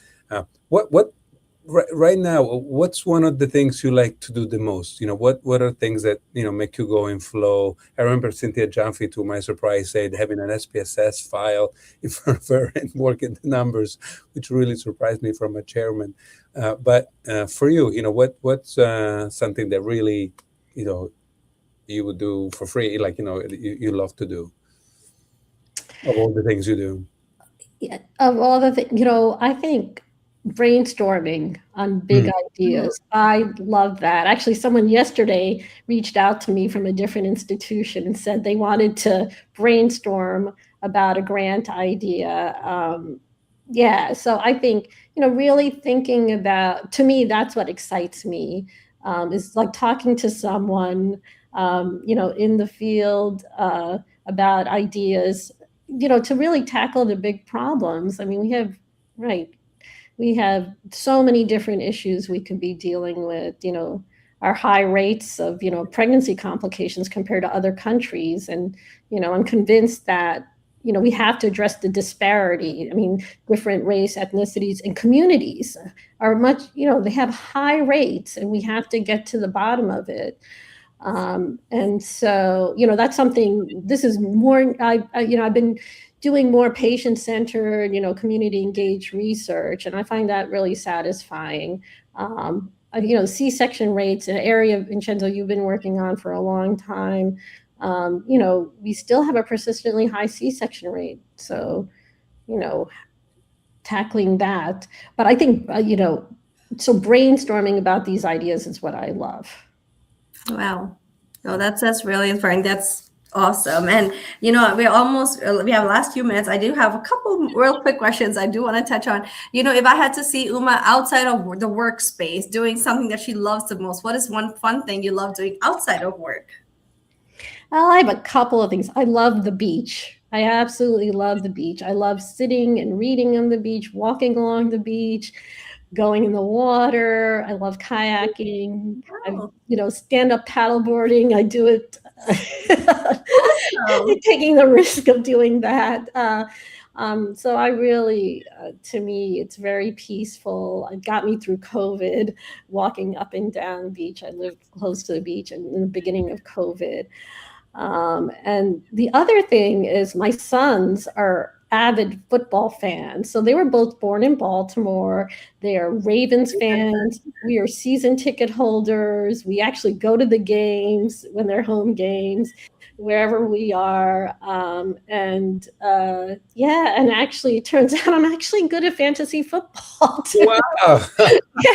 Right now, what's one of the things you like to do the most? What are things that, make you go in flow? I remember Cynthia Janfi, to my surprise, said having an SPSS file in front of her and working the numbers, which really surprised me from a chairman. But for you, what's something that really, you would do for free, like, you love to do, of all the things you do? Yeah, of all the things, I think brainstorming on big ideas. I love that. Actually, someone yesterday reached out to me from a different institution and said they wanted to brainstorm about a grant idea. So I think, really thinking about, to me, that's what excites me, is like talking to someone, in the field about ideas, to really tackle the big problems. I mean, we have so many different issues we could be dealing with, our high rates of, pregnancy complications compared to other countries. And, I'm convinced that, we have to address the disparity. I mean, different race, ethnicities, and communities are much, they have high rates, and we have to get to the bottom of it. And so, that's something, this is more, I've been doing more patient-centered, community engaged research, and I find that really satisfying. C-section rates, an area, Vincenzo, you've been working on for a long time. We still have a persistently high C-section rate. So, tackling that. But I think, so brainstorming about these ideas is what I love. Wow. Oh, that's really inspiring. That's awesome. And, we have last few minutes. I do have a couple real quick questions I do want to touch on. If I had to see Uma outside of the workspace doing something that she loves the most, what is one fun thing you love doing outside of work? Well, I have a couple of things. I love the beach. I absolutely love the beach. I love sitting and reading on the beach, walking along the beach, going in the water. I love kayaking. Wow. Stand-up paddleboarding. I do it. Taking the risk of doing that. So I really, to me, it's very peaceful. It got me through COVID, walking up and down the beach. I lived close to the beach in the beginning of COVID. And the other thing is my sons are avid football fans. So they were both born in Baltimore. They are Ravens fans. We are season ticket holders. We actually go to the games when they're home games, wherever we are. And actually it turns out I'm actually good at fantasy football too. Wow.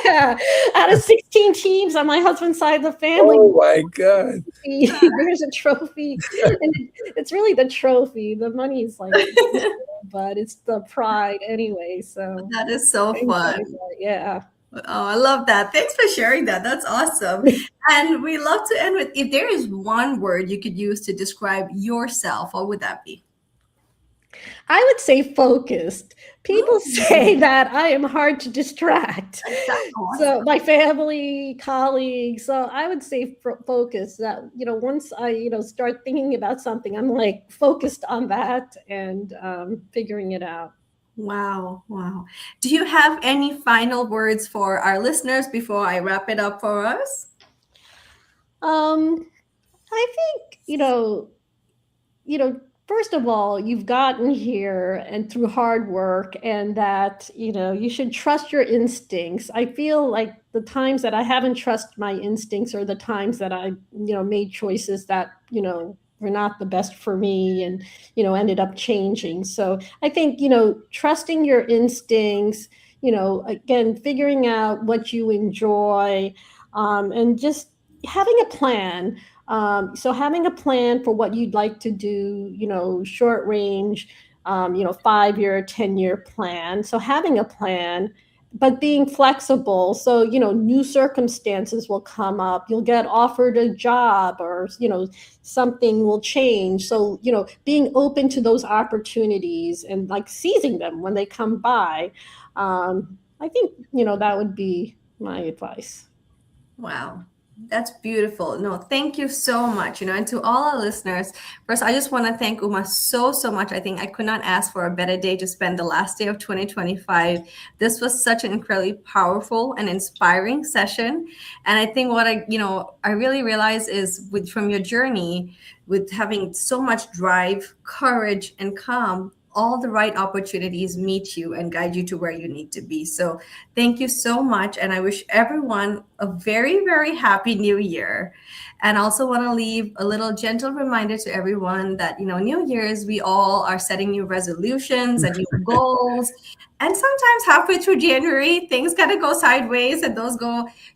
Yeah. Out of 16 teams on my husband's side of the family. Oh my God. There's a trophy. And it's really the trophy. The money's like, but it's the pride anyway. So that is so fun. Yeah. Oh, I love that. Thanks for sharing that. That's awesome. And we love to end with, if there is one word you could use to describe yourself, what would that be? I would say focused. People say that I am hard to distract. Awesome. So my family, colleagues, so I would say focus. That, once I, start thinking about something, I'm like focused on that and figuring it out. Wow. Do you have any final words for our listeners before I wrap it up for us? I think, first of all, you've gotten here and through hard work, and that, you should trust your instincts. I feel like the times that I haven't trusted my instincts are the times that I, made choices that, were not the best for me and, ended up changing. So I think, trusting your instincts, again, figuring out what you enjoy, and just having a plan. So having a plan for what you'd like to do, short range, 5-year, 10-year plan. So having a plan, but being flexible. So, new circumstances will come up. You'll get offered a job, or, something will change. So, being open to those opportunities and like seizing them when they come by. I think, that would be my advice. Wow. That's beautiful. No, thank you so much. And to all our listeners, first, I just want to thank Uma so much. I think I could not ask for a better day to spend the last day of 2025. This was such an incredibly powerful and inspiring session. And I think what I really realized is from your journey, with having so much drive, courage, and calm, all the right opportunities meet you and guide you to where you need to be. So thank you so much. And I wish everyone a very, very happy new year. And also want to leave a little gentle reminder to everyone that, New Year's, we all are setting new resolutions and new goals. And sometimes halfway through January, things got to go sideways and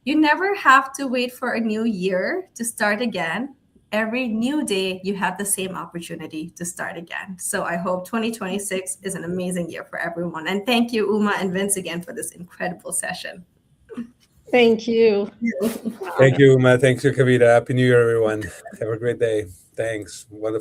you never have to wait for a new year to start again. Every new day, you have the same opportunity to start again. So I hope 2026 is an amazing year for everyone. And thank you, Uma and Vince, again for this incredible session. Thank you. Thank you, Uma. Thanks you, Kavita. Happy New Year, everyone. Have a great day. Thanks. Wonderful.